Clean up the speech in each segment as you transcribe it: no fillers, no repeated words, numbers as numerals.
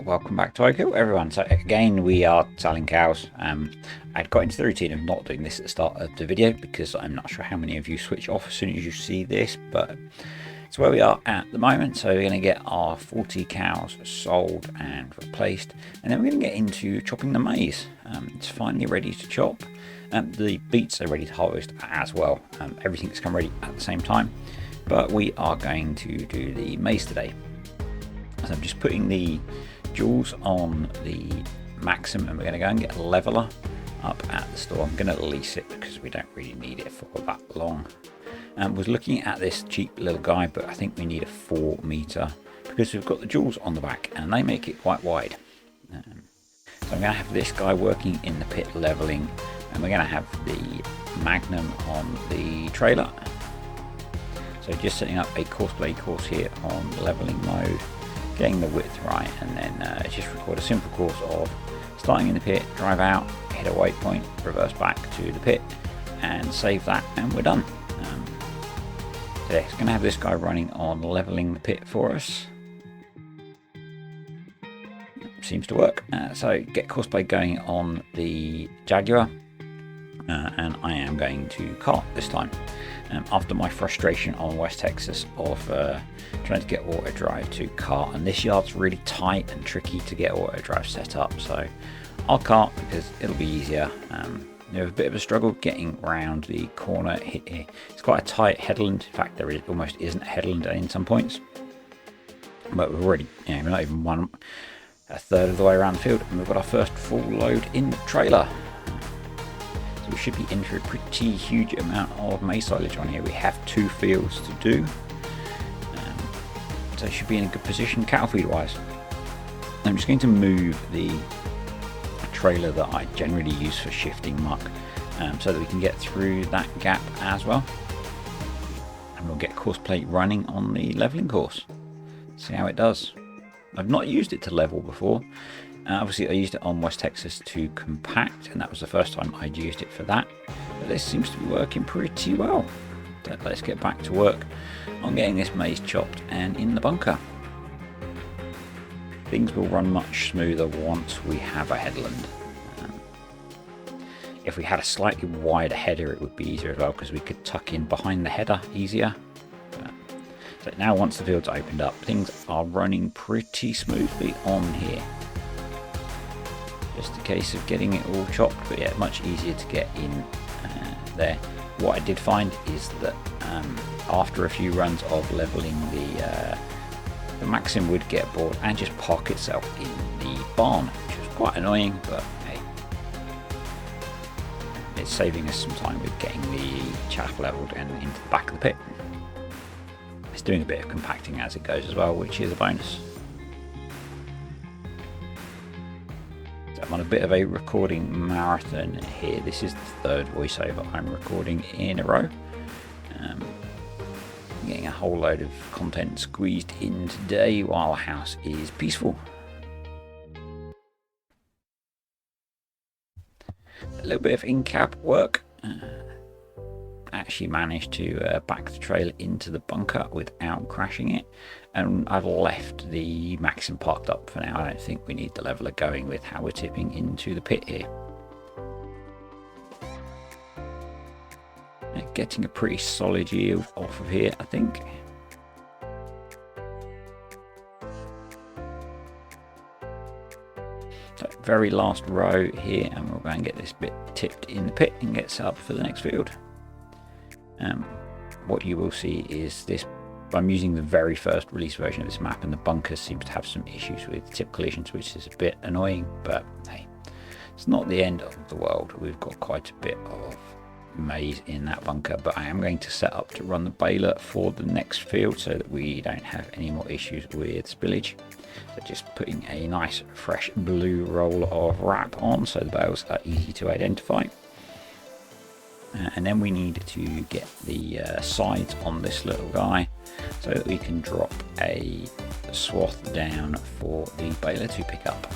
Welcome back to Oakhill, everyone. So again, we are selling cows. I'd got into the routine of not doing this at the start of the video because I'm not sure how many of you switch off as soon as you see this, but it's where we are at the moment. So we're going to get our 40 cows sold and replaced, and then we're going to get into chopping the maize. It's finally ready to chop. The beets are ready to harvest as well. Everything's come ready at the same time, but we are going to do the maize today. So I'm just putting the jewels on the Maxim, and we're going to go and get a leveler up at the store. I'm going to lease it because we don't really need it for that long. Was looking at this cheap little guy, but I think we need a 4 meter because we've got the jewels on the back and they make it quite wide. So I'm going to have this guy working in the pit leveling, and we're going to have the Magnum on the trailer. So just setting up a courseplay course here on leveling mode, getting the width right, and then just record a simple course of starting in the pit, drive out, hit a waypoint, reverse back to the pit, and save that, and we're done. So yeah, it's going to have this guy running on leveling the pit for us. Seems to work. So get courseplay going on the Jaguar, and I am going to cart this time. After my frustration on West Texas of trying to get auto drive to cart, and this yard's really tight and tricky to get auto drive set up, so I'll cart because it'll be easier. We have a bit of a struggle getting around the corner here. It's quite a tight headland. In fact, there almost isn't a headland in some points, but we're already, we're not even a third of the way around the field, and we've got our first full load in the trailer. We should be in for a pretty huge amount of maize silage on here. We have 2 fields to do, so should be in a good position cattle feed wise. I'm just going to move the trailer that I generally use for shifting muck, so that we can get through that gap as well, and we'll get course plate running on the leveling course. See how it does. I've not used it to level before. Obviously I used it on West Texas to compact, and that was the first time I'd used it for that, but this seems to be working pretty well. So let's get back to work on getting this maize chopped and in the bunker. Things will run much smoother once we have a headland. If we had a slightly wider header, it would be easier as well, because we could tuck in behind the header easier. So now once the field's opened up, things are running pretty smoothly on here. Just a case of getting it all chopped, but yeah, much easier to get in there. What I did find is that after a few runs of leveling, the Maxim would get bored and just park itself in the barn, which was quite annoying, but hey, it's saving us some time with getting the chaff leveled and into the back of the pit. It's doing a bit of compacting as it goes as well, which is a bonus. I'm on a bit of a recording marathon here. This is the 3rd voiceover I'm recording in a row. Getting a whole load of content squeezed in today while the house is peaceful. A little bit of in-cab work. Actually managed to back the trailer into the bunker without crashing it, and I've left the Maxim parked up for now. I don't think we need the leveler going with how we're tipping into the pit here. Getting a pretty solid yield off of here, I think. So very last row here, and we'll go and get this bit tipped in the pit and get set up for the next field. What you will see is this. I'm using the very first release version of this map, and the bunker seems to have some issues with tip collisions, which is a bit annoying, but hey, it's not the end of the world. We've got quite a bit of maize in that bunker, but I am going to set up to run the baler for the next field so that we don't have any more issues with spillage. So just putting a nice fresh blue roll of wrap on so the bales are easy to identify. And then we need to get the sides on this little guy so that we can drop a swath down for the baler to pick up.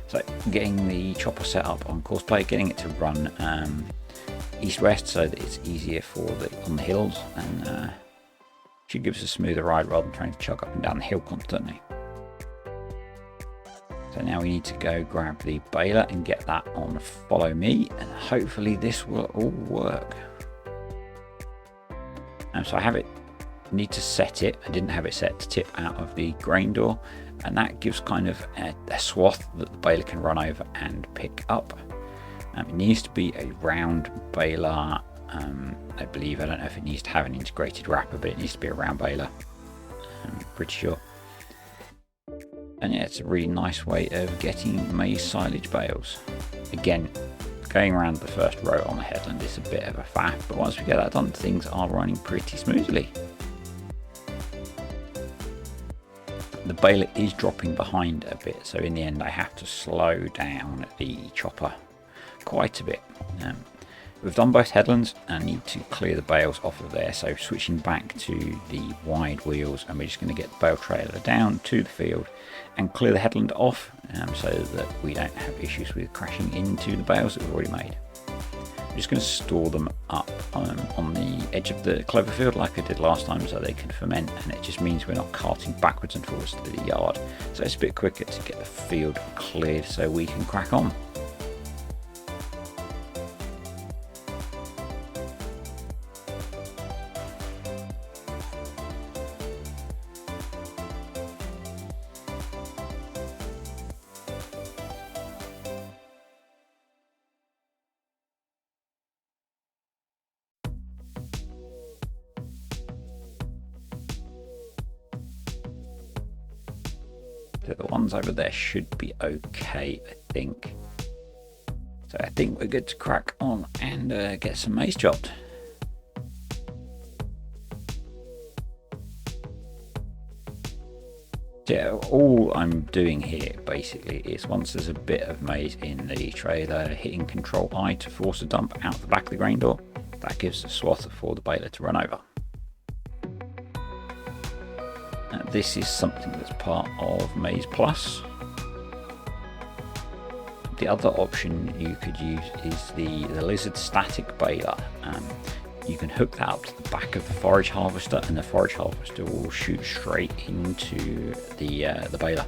So getting the chopper set up on course plate, getting it to run east-west so that it's easier for on the hills, and should give us a smoother ride rather than trying to chug up and down the hill constantly. So now we need to go grab the baler and get that on follow me, and hopefully this will all work. So I have it, need to set it. I didn't have it set to tip out of the grain door, and that gives kind of a swath that the baler can run over and pick up. It needs to be a round baler. I believe, I don't know if it needs to have an integrated wrapper, but it needs to be a round baler. I'm pretty sure. And yeah, it's a really nice way of getting maize silage bales. Again, going around the first row on the headland is a bit of a faff, but once we get that done, things are running pretty smoothly. The baler is dropping behind a bit, so in the end I have to slow down the chopper quite a bit. We've done both headlands and need to clear the bales off of there, so switching back to the wide wheels, and we're just going to get the bale trailer down to the field and clear the headland off, so that we don't have issues with crashing into the bales that we've already made. I'm just going to store them up on the edge of the clover field like I did last time, so they can ferment, and it just means we're not carting backwards and forwards to the yard, so it's a bit quicker to get the field cleared so we can crack on. The ones over there should be okay, I think. So I think we're good to crack on and get some maize chopped. Yeah, all I'm doing here basically is, once there's a bit of maize in the trailer, hitting Control I to force a dump out the back of the grain door. That gives a swath for the baler to run over. This is something that's part of Maize Plus. The other option you could use is the Lizard Static Baler. You can hook that up to the back of the forage harvester, and the forage harvester will shoot straight into the baler.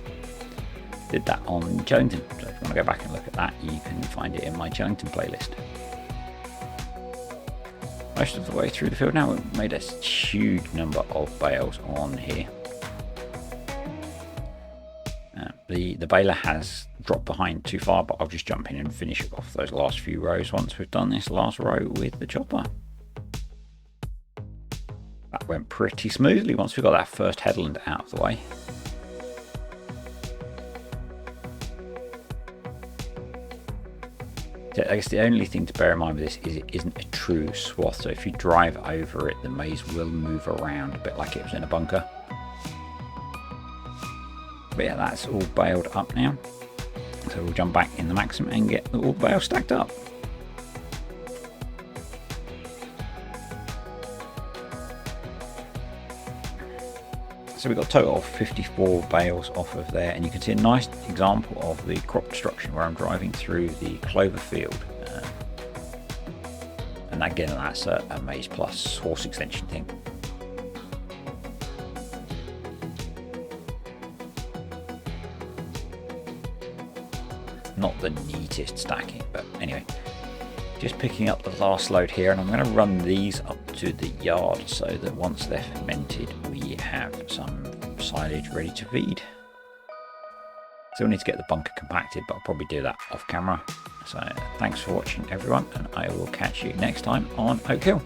Did that on Chellington, so if you want to go back and look at that, you can find it in my Chellington playlist. Most of the way through the field now, we've made a huge number of bales on here. The baler has dropped behind too far, but I'll just jump in and finish off those last few rows once we've done this last row with the chopper. That went pretty smoothly once we got that first headland out of the way. So I guess the only thing to bear in mind with this is it isn't a true swath, so if you drive over it, the maize will move around a bit like it was in a bunker. But yeah, that's all baled up now, so we'll jump back in the Maxim and get all the bales stacked up. So we've got a total of 54 bales off of there, and you can see a nice example of the crop destruction where I'm driving through the clover field. And again, that's a Maize Plus horse extension thing. Not the neatest stacking, but anyway, just picking up the last load here, and I'm going to run these up to the yard so that once they're fermented we have some silage ready to feed. So we need to get the bunker compacted, but I'll probably do that off camera. So thanks for watching everyone, and I will catch you next time on Oakhill.